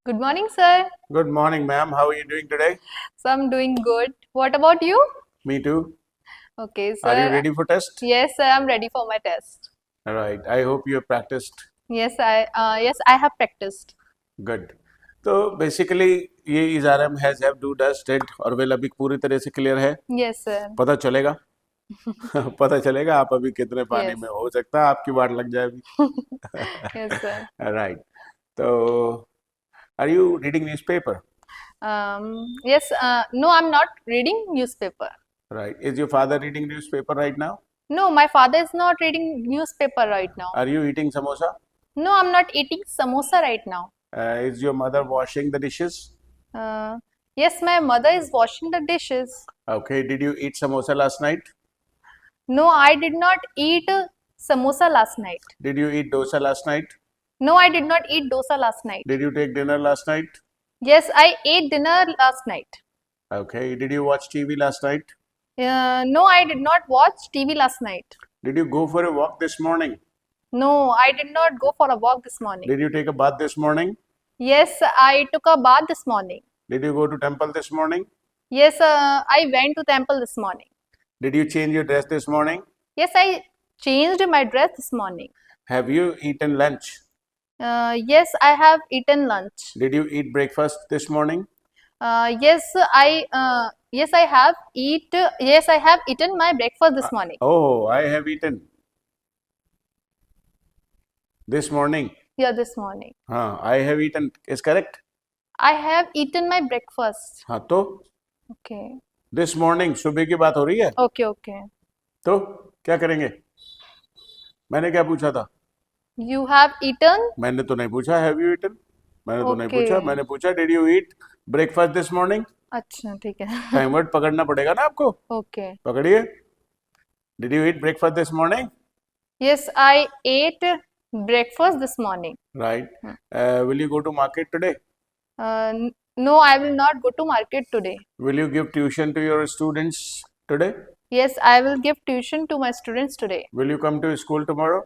Good morning, sir. Good morning, ma'am. How are you doing today? So I'm doing good. What about you? Me too. Okay, Are you sir. ready for test? Yes, sir. I'm ready for my test. All right. I hope you have practiced. Yes, I have practiced. Good. तो basically ये इजारम has have do does did और will अभी पूरी तरह से clear है. Yes, sir. पता चलेगा. पता चलेगा आप अभी कितने पानी Yes. में हो सकता है आपकी वाट लग जाए अभी. Yes, sir. राइट. तो are you reading newspaper? Yes. No, I'm not reading newspaper. Right. Is your father reading newspaper right now? No, my father is not reading newspaper right now. Are you eating samosa? No, I'm not eating samosa right now. Is your mother washing the dishes? Yes, my mother is washing the dishes. Okay. Did you eat samosa last night? No, I did not eat samosa last night. Did you eat dosa last night? No, I did not eat dosa last night. Did you take dinner last night? Yes, I ate dinner last night. Okay. Did you watch TV last night? No, I did not watch TV last night. Did you go for a walk this morning? No, I did not go for a walk this morning. Did you take a bath this morning? Yes, I took a bath this morning. Did you go to temple this morning? Yes, I went to temple this morning. Did you change your dress this morning? Yes, I changed my dress this morning. Have you eaten lunch? Yes, I have eaten lunch. Did you eat breakfast this morning? Yes, I have eaten my breakfast this morning. Oh, I have eaten this morning. Yeah, this morning. I have eaten is correct. I have eaten my breakfast. हाँ तो Okay. this morning सुबह की बात हो रही है. Okay. तो क्या करेंगे? मैंने क्या पूछा था? You have eaten? मैंने तो नहीं पूछा हैव यू ईटन. मैंने तो नहीं Okay. पूछा. मैंने पूछा did you eat breakfast this morning. अच्छा, ठीक है. टाइम वर्ड पकड़ना पड़ेगा ना आपको. Okay. पकड़िए. Did you eat breakfast this morning? Yes, I ate breakfast this morning. Right. Will you go to market today? No, I will not go to market today. Will you give tuition to your students today? Yes, I will give tuition to my students today. Will you come to school tomorrow?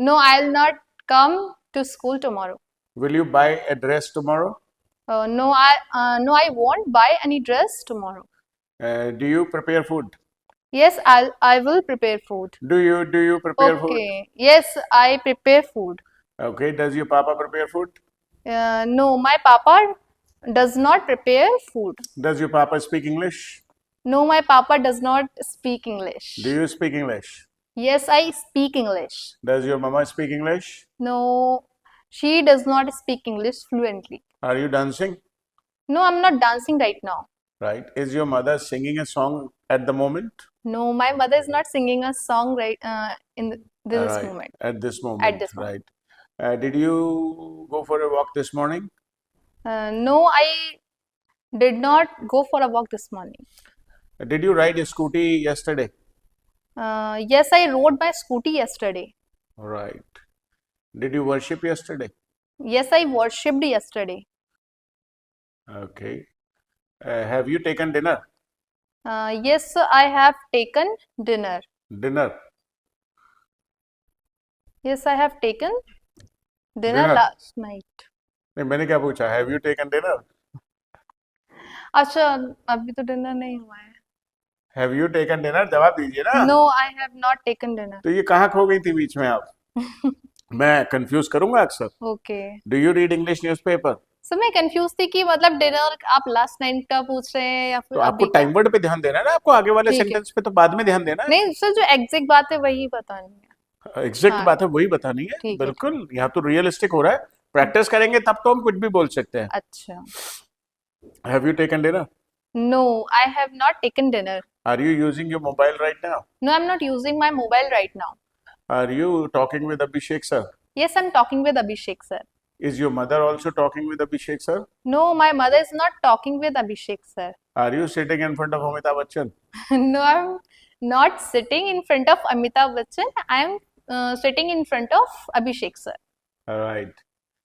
No, I will not come to school tomorrow. Will you buy a dress tomorrow? No, I won't buy any dress tomorrow. Do you prepare food? Yes, I will prepare food. Do you prepare food? Okay. Yes, I prepare food. Okay. Does your papa prepare food? No, my papa does not prepare food. Does your papa speak English? No, my papa does not speak English. Do you speak English? Yes, I speak English. Does your mama speak English? No, she does not speak English fluently. Are you dancing? No, I'm not dancing right now. Right. Is your mother singing a song at the moment? No, my mother is not singing a song in this Right. moment. At this moment. At this moment. Right. Did you go for a walk this morning? No, I did not go for a walk this morning. Did you ride a scooty yesterday? Yes, I rode my scooty yesterday. Right. Did you worship yesterday? Yes, I worshipped yesterday. Okay. Have you taken dinner? Yes, I have taken dinner. Dinner. Yes, I have taken dinner Dinner. last night. नहीं मैंने क्या पूछा? Have you taken dinner? अच्छा, अभी तो dinner नहीं हुआ है. Have you taken dinner? जवाब दीजिए ना. No, I have not taken dinner. तो ये कहाँ खो गई थी बीच में आप? मैं कंफ्यूज करूंगा अक्सर. Okay. Do you read English newspaper? So मैं कंफ्यूज थी कि मतलब डिनर आप लास्ट नाइट का पूछ रहे हैं या फिर तो आपको अभी का. टाइम वर्ड पे ध्यान देना है ना. आपको आगे वाले ठीक है. सेंटेंस पे तो बाद में ध्यान देना है. नहीं सर, जो एग्जैक्ट बात है वही बतानी है. एग्जैक्ट हाँ. बात है वही बतानी है. ठीक है. बिल्कुल. यहाँ तो रियलिस्टिक हो रहा है. प्रैक्टिस करेंगे तब तो हम कुछ भी बोल सकते हैं. अच्छा. Have you taken dinner? No, I have not taken dinner. Are you using your mobile right now? No, I'm not using my mobile right now. Are you talking with Abhishek sir? Yes, I'm talking with Abhishek sir. Is your mother also talking with Abhishek sir? No, my mother is not talking with Abhishek sir. Are you sitting in front of Amitabh Bachchan? No, I'm not sitting in front of Amitabh Bachchan. I'm sitting in front of Abhishek sir. Right.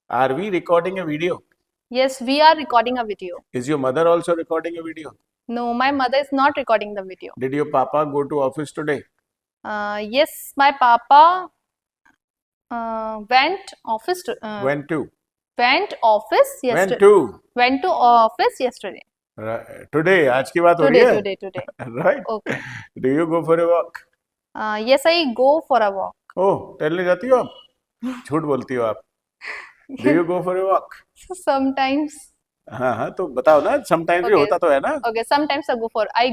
Are we recording a video? Yes, we are recording a video. Is your mother also recording a video? No, my mother is not recording the video. Did your papa go to office today? Yes, my papa went office to, Went to? Went office Went yesterday. to Went to office yesterday. today, आज की बात हो रही Today, है, today, today. right? Okay. Do you go for a walk? Yes, I go for a walk. ओह, टहलने जाती हो आप? झूठ बोलती हो आप. Do you go for a walk? Sometimes. हाँ हाँ, तो बताओ ना, sometimes ये Okay. होता तो है ना. Okay. Sometimes I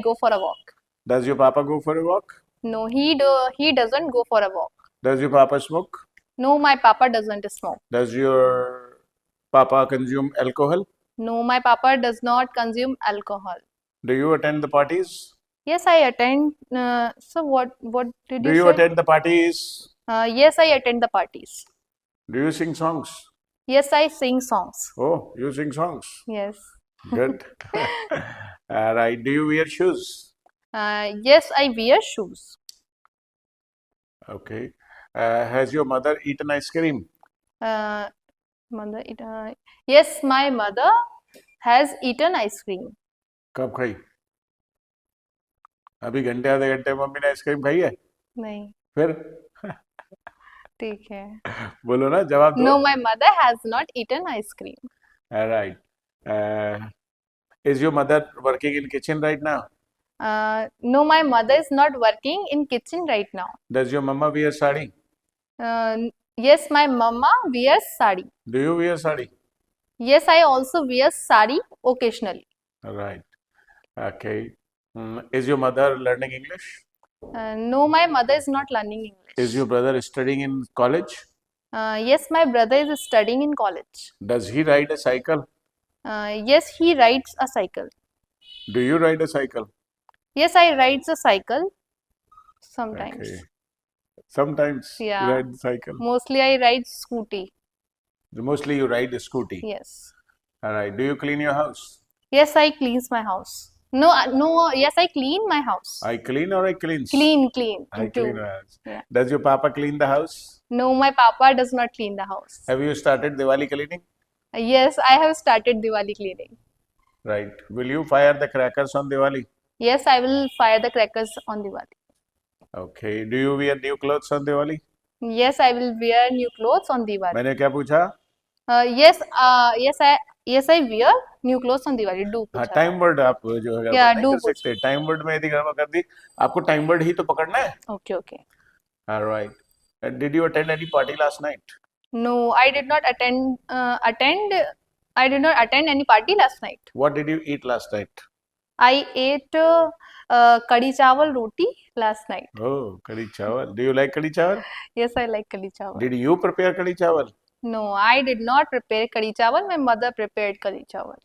go for a walk. Does your papa go for a walk? No, he doesn't go for a walk. Does your papa smoke? No, my papa doesn't smoke. Does your papa consume alcohol? No, my papa does not consume alcohol. Do you attend the parties? Yes, I attend. So what did Do you you say? attend the parties? Yes, I attend the parties. Do you sing songs? Yes, I sing songs. Oh, you sing songs. Yes. Good. All right. Do you wear shoes? Yes, I wear shoes. Okay. Has your mother eaten ice cream? Uh, mother, yes, my mother has eaten ice cream. कब खाई? अभी घंटे आधे घंटे mummy ने ice cream खाई है? नहीं, फिर ठीक है. बोलो ना, जवाब दो. No, my mother has not eaten ice cream. All right. Is your mother working in kitchen right now? No, my mother is not working in kitchen right now. Does your mama wear sari? Yes, my mama wears sari. Do you wear sari? Yes, I also wear sari occasionally. All right. Okay. Is your mother learning English? No, my mother is not learning English. Is your brother studying in college? Yes, my brother is studying in college. Does he ride a cycle? Yes, he rides a cycle. Do you ride a cycle? Yes, I rides a cycle sometimes. Okay. Sometimes you Yeah. ride the cycle. Mostly I ride scooty. Mostly you ride a scooty. Yes. All right. Do you clean your house? Yes, I cleans my house. No, yes, I clean my house. I clean or I cleans? Clean. I Do. clean my house. Yeah. Does your papa clean the house? No, my papa does not clean the house. Have you started Diwali cleaning? Yes, I have started Diwali cleaning. Right. Will you fire the crackers on Diwali? Yes, I will fire the crackers on Diwali. Okay. Do you wear new clothes on Diwali? Yes, I will wear new clothes on Diwali. मैंने क्या पूछा? Yes, I wear new clothes on Diwali. Do हाँ, पूछा time था. Word आप जो है गड़बड़ Yeah, नहीं do कर सकते. टाइम वर्ड में यदि गड़बड़ कर दी, आपको टाइम वर्ड ही तो पकड़ना है. Okay. All right. And did you attend any party last night? No, I did not attend. I did not attend any party last night. What did you eat last night? I ate kadi chawal roti last night. Oh, kadi chawal. Do you like kadi chawal? Yes, I like kadi chawal. Did you prepare kadi chawal? No, I did not prepare kadi chawal. My mother prepared kadi chawal.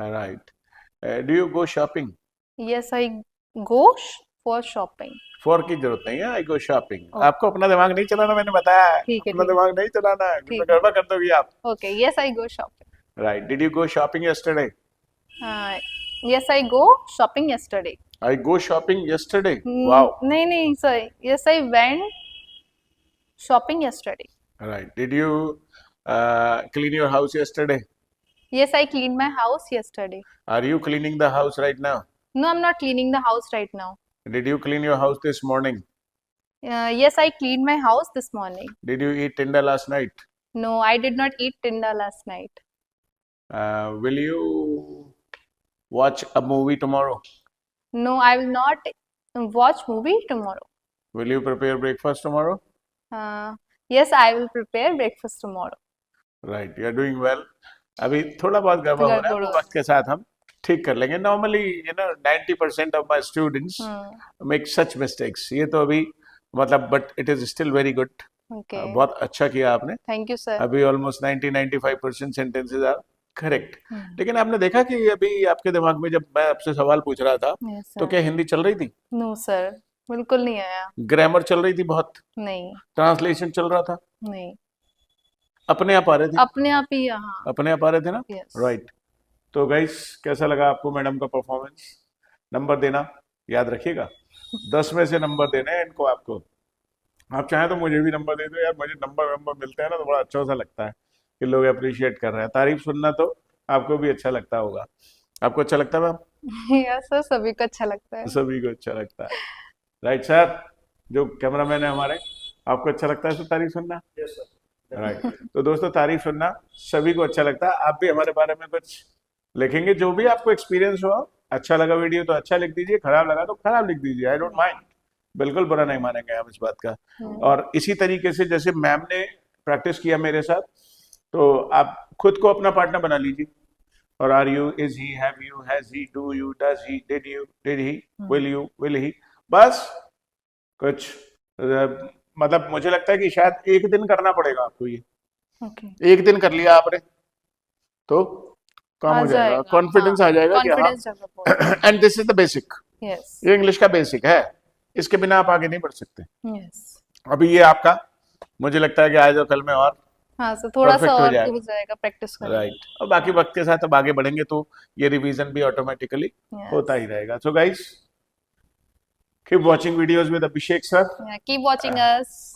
All right. Do you go shopping? Yes, I go for shopping. For की जरूरत नहीं है. I go shopping. Okay. आपको अपना दिमाग नहीं चलाना, मैंने बताया. ठीक है, अपना ठीक है. दिमाग नहीं चलाना है. ठीक है. गड़बड़ कर दोगी आप. Okay, yes, I go shopping. Right. Did you go shopping yesterday? Yes, I go shopping yesterday. I go shopping yesterday. Wow. नहीं, sorry. Yes, I went shopping yesterday. All right. Did you clean your house yesterday? Yes, I cleaned my house yesterday. Are you cleaning the house right now? No, I'm not cleaning the house right now. Did you clean your house this morning? Yes, I cleaned my house this morning. Did you eat tinda last night? No, I did not eat tinda last night. Will you watch a movie tomorrow? No, I will not watch movie tomorrow. Will you prepare breakfast tomorrow? Yes, I will prepare breakfast tomorrow. Right, you are doing well. अभी थोड़ा बहुत गड़बड़ हो रहा है, वो वक्त के साथ हम ठीक कर लेंगे. Normally, 90% of my students make such mistakes. ये तो अभी मतलब, but it is still very good. Okay. बहुत अच्छा किया आपने. Thank you, sir. अभी almost 90-95% sentences are correct. लेकिन आपने देखा कि अभी आपके दिमाग में जब मैं आपसे सवाल पूछ रहा था, तो क्या हिंदी चल रही थी? No, sir. बिल्कुल नहीं आया. ग्रामर चल रही थी बहुत? नहीं. ट्रांसलेशन चल रहा था? नहीं. अपने आप आ रहे थे? अपने आप ही. हाँ. अपने आप आ रहे थे ना? Yes. राइट. तो गाइस, कैसा लगा आपको मैडम का परफॉर्मेंस? नंबर देना याद रखिएगा. 10 में से नंबर देने हैं इनको आपको. आप चाहें तो मुझे भी नंबर दे दो यार. मुझे नंबर मिलते हैं ना तो बड़ा अच्छा सा लगता है कि लोग अप्रिशिएट कर रहे हैं. तारीफ सुनना तो आपको भी अच्छा लगता होगा. आपको अच्छा लगता है मैम? यस सर, सभी को अच्छा लगता है. सभी को अच्छा लगता है. राइट सर, जो कैमरामैन है हमारे, आपको अच्छा लगता है सर तारीफ सुनना? Yes sir. राइट। तो दोस्तों तारीफ सुनना सभी को अच्छा लगता है। आप भी हमारे बारे में कुछ लिखेंगे, जो भी आपको एक्सपीरियंस हो। अच्छा लगा वीडियो तो अच्छा लिख दीजिए, खराब लगा तो खराब लिख दीजिए, आई डोंट माइंड। बिल्कुल बुरा नहीं मानेंगे हम इस बात का। और इसी तरीके से जैसे मैम ने प्रैक्टिस किया मेरे साथ, तो आप खुद को अपना पार्टनर बना लीजिए। और are you, is he, have you, has he, do you, does he, did you, did he, will you, will he. बस कुछ मतलब मुझे लगता है कि शायद एक दिन करना पड़ेगा आपको ये। ओके, एक दिन कर लिया आपने तो काम आ हो जाएगा, जाएगा, हाँ, कॉन्फिडेंस आ जाएगा कि हाँ। कॉन्फिडेंस डेवलप हो जाएगा। And this is the basic. Yes, ये इंग्लिश का बेसिक है, इसके बिना आप आगे नहीं बढ़ सकते। यस, अभी ये आपका, मुझे लगता है कि आज और कल में और हाँ, सो थोड़ा सा परफेक्ट हो और जाएगा। हो जाएगा प्रैक्टिस करेंगे। राइट। और बाकी वक्त के साथ अब आगे बढ़ेंगे तो ये रिवीजन भी ऑटोमेटिकली होता यस, ही रहेगा। So guys, keep watching videos with Abhishek sir. Keep watching us.